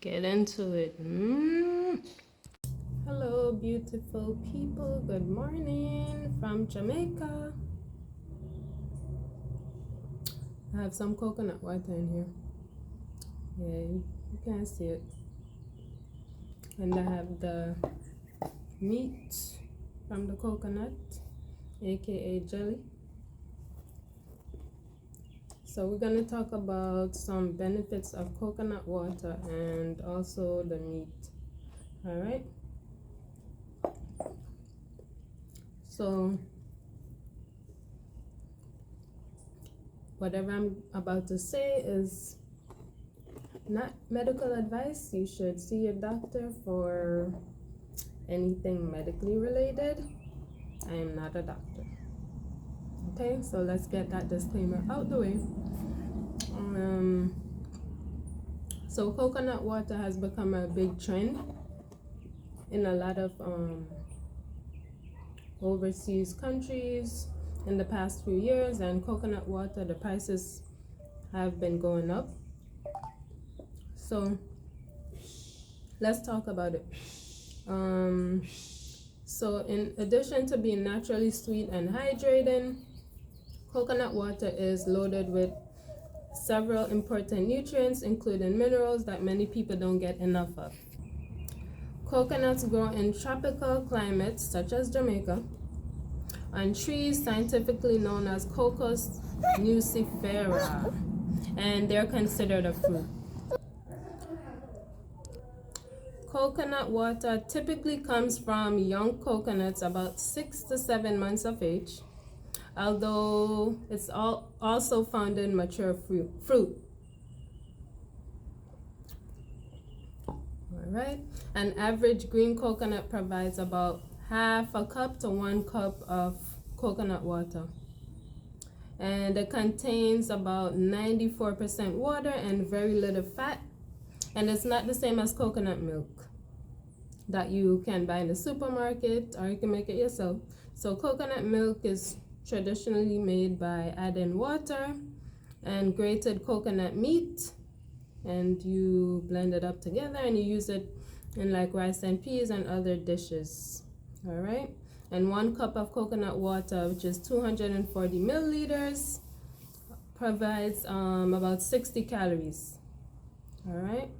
Get into it. Hello, beautiful people. Good morning from Jamaica. I have some coconut water in here. Yeah, you can't see it. And I have the meat from the coconut, aka jelly. So we're going to talk about some benefits of coconut water and also the meat. All right. So whatever I'm about to say is not medical advice. You should see your doctor for anything medically related. I am not a doctor. Okay, so let's get that disclaimer out the way. So coconut water has become a big trend in a lot of overseas countries in the past few years, and coconut water, the prices have been going up. So let's talk about it. So in addition to being naturally sweet and hydrating, coconut water is loaded with several important nutrients, including minerals that many people don't get enough of. Coconuts grow in tropical climates such as Jamaica on trees scientifically known as Cocos nucifera, and they're considered a fruit. Coconut water typically comes from young coconuts about 6 to 7 months of age, although it's also found in mature fruit. All right, an average green coconut provides about half a cup to 1 cup of coconut water, and it contains about 94% water and very little fat, and it's not the same as coconut milk that you can buy in the supermarket, or you can make it yourself. So coconut milk is traditionally made by adding water and grated coconut meat, and you blend it up together and you use it in like rice and peas and other dishes. All right, and 1 cup of coconut water, which is 240 milliliters, provides about 60 calories. All right,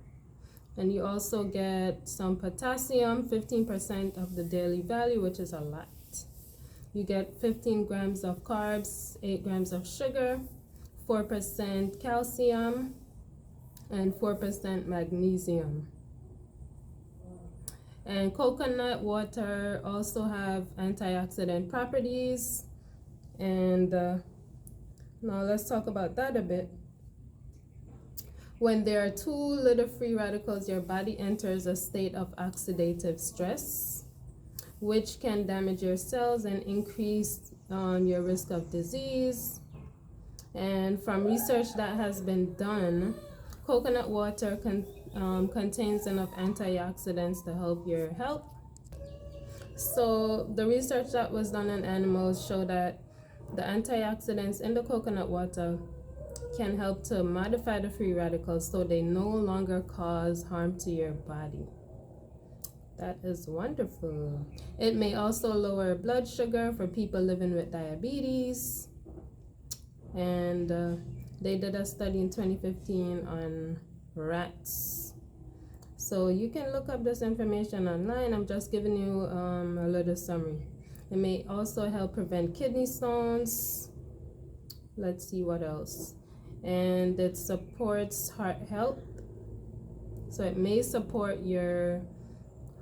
and you also get some potassium, 15% of the daily value, which is a lot. You get 15 grams of carbs, 8 grams of sugar, 4% calcium, and 4% magnesium. And coconut water also have antioxidant properties, and now let's talk about that a bit. When there are too little free radicals, your body enters a state of oxidative stress, which can damage your cells and increase your risk of disease. And from research that has been done, coconut water contains enough antioxidants to help your health. So the research that was done on animals showed that the antioxidants in the coconut water can help to modify the free radicals so they no longer cause harm to your body. That is wonderful. It may also lower blood sugar for people living with diabetes. And they did a study in 2015 on rats. So you can look up this information online. I'm just giving you a little summary. It may also help prevent kidney stones. Let's see what else. And it supports heart health. So it may support your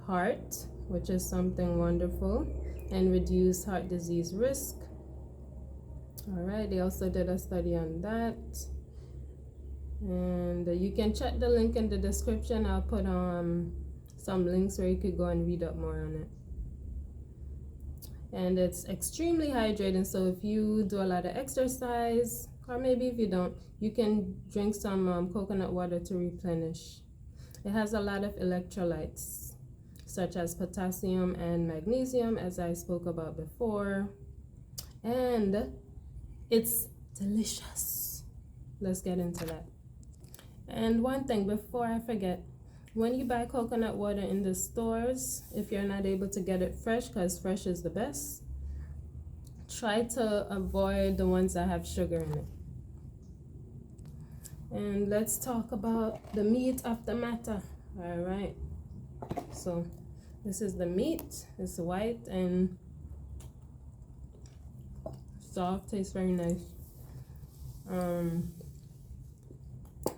heart, which is something wonderful, and reduce heart disease risk. All right, they also did a study on that, and you can check the link in the description. I'll put some links where you could go and read up more on it. And it's extremely hydrating, so if you do a lot of exercise, or maybe if you don't, you can drink some coconut water to replenish. It has a lot of electrolytes, such as potassium and magnesium, as I spoke about before, and it's delicious. Let's get into that. And one thing before I forget, when you buy coconut water in the stores, if you're not able to get it fresh, because fresh is the best, try to avoid the ones that have sugar in it. And let's talk about the meat of the matter. All right, so this is the meat. It's white and soft, tastes very nice.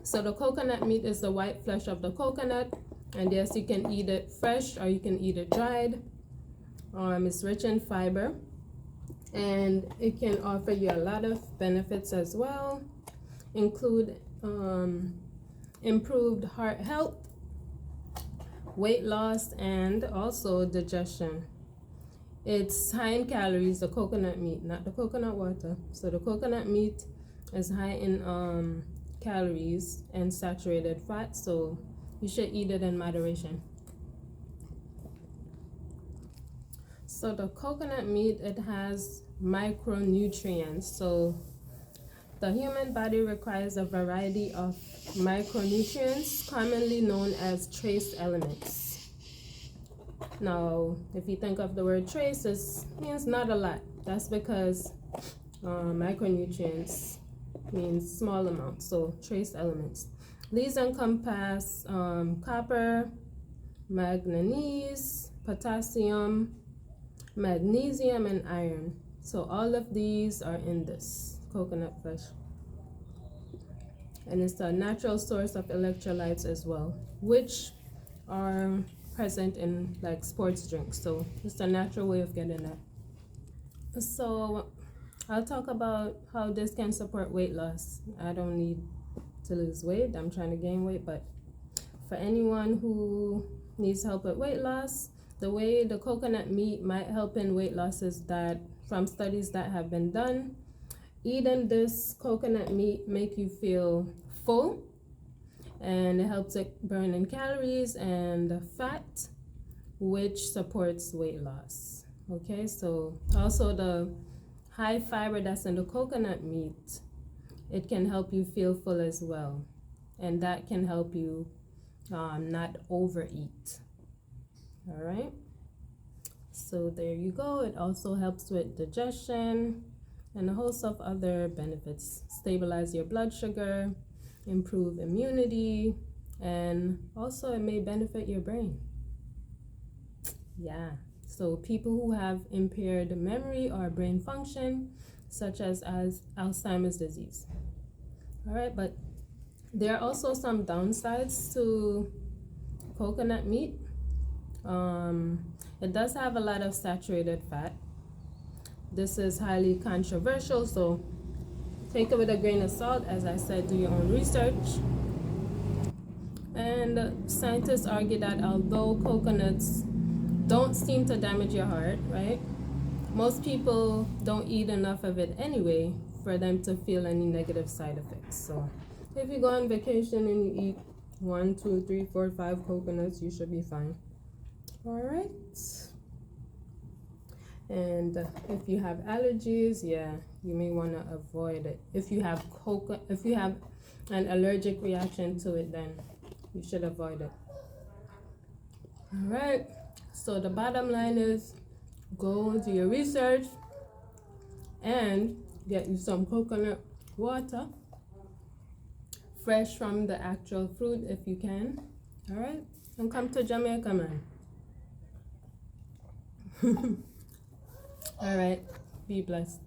So the coconut meat is the white flesh of the coconut, and yes, you can eat it fresh or you can eat it dried. It's rich in fiber, and it can offer you a lot of benefits as well, include improved heart health, weight loss, and also digestion. It's high in calories, the coconut meat, not the coconut water. So the coconut meat is high in calories and saturated fat, so you should eat it in moderation. So the coconut meat, it has micronutrients. So the human body requires a variety of micronutrients, commonly known as trace elements. Now, if you think of the word trace, it means not a lot. That's because micronutrients means small amounts, so trace elements. These encompass copper, manganese, potassium, magnesium, and iron. So all of these are in this coconut flesh. And it's a natural source of electrolytes as well, which are present in like sports drinks. So it's a natural way of getting that. So I'll talk about how this can support weight loss. I don't need to lose weight. I'm trying to gain weight, but for anyone who needs help with weight loss, the way the coconut meat might help in weight loss is that from studies that have been done, eating this coconut meat make you feel full, and it helps it burn in calories and fat, which supports weight loss. Okay, so also the high fiber that's in the coconut meat, it can help you feel full as well, and that can help you not overeat. All right, so there you go. It also helps with digestion and a host of other benefits. Stabilize your blood sugar, improve immunity, and also it may benefit your brain. Yeah, so people who have impaired memory or brain function, such as Alzheimer's disease. All right, but there are also some downsides to coconut meat. It does have a lot of saturated fat. This is highly controversial, so take it with a grain of salt. As I said, do your own research. And scientists argue that although coconuts don't seem to damage your heart, right? Most people don't eat enough of it anyway for them to feel any negative side effects. So if you go on vacation and you eat 1, 2, 3, 4, 5 coconuts, you should be fine. All right. And if you have allergies, yeah, you may want to avoid it. If you have an allergic reaction to it, then you should avoid it. All right. So the bottom line is, go do your research and get you some coconut water, fresh from the actual fruit if you can. All right, and come to Jamaica, man. All right, be blessed.